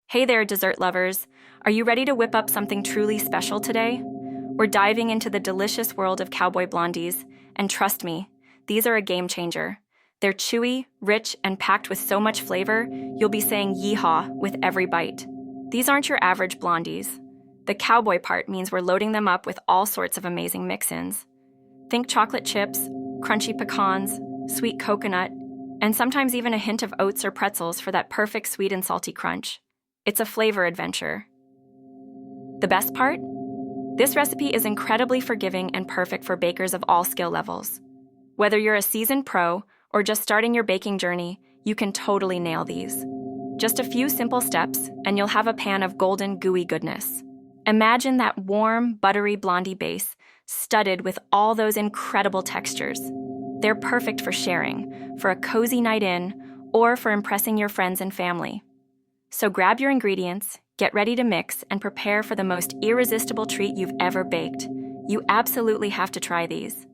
Hey there, dessert lovers. Are you ready to whip up something truly special today? We're diving into the delicious world of Cowboy Blondies, and trust me, these are a game changer. They're chewy, rich, and packed with so much flavor, you'll be saying yeehaw with every bite. These aren't your average blondies. The cowboy part means we're loading them up with all sorts of amazing mix-ins. Think chocolate chips, crunchy pecans, sweet coconut, and sometimes even a hint of oats or pretzels for that perfect sweet and salty crunch. It's a flavor adventure. The best part? This recipe is incredibly forgiving and perfect for bakers of all skill levels. Whether you're a seasoned pro or just starting your baking journey, you can totally nail these. Just a few simple steps, and you'll have a pan of golden, gooey goodness. Imagine that warm, buttery blondie base, studded with all those incredible textures. They're perfect for sharing, for a cozy night in, or for impressing your friends and family. So grab your ingredients, get ready to mix, and prepare for the most irresistible treat you've ever baked. You absolutely have to try these.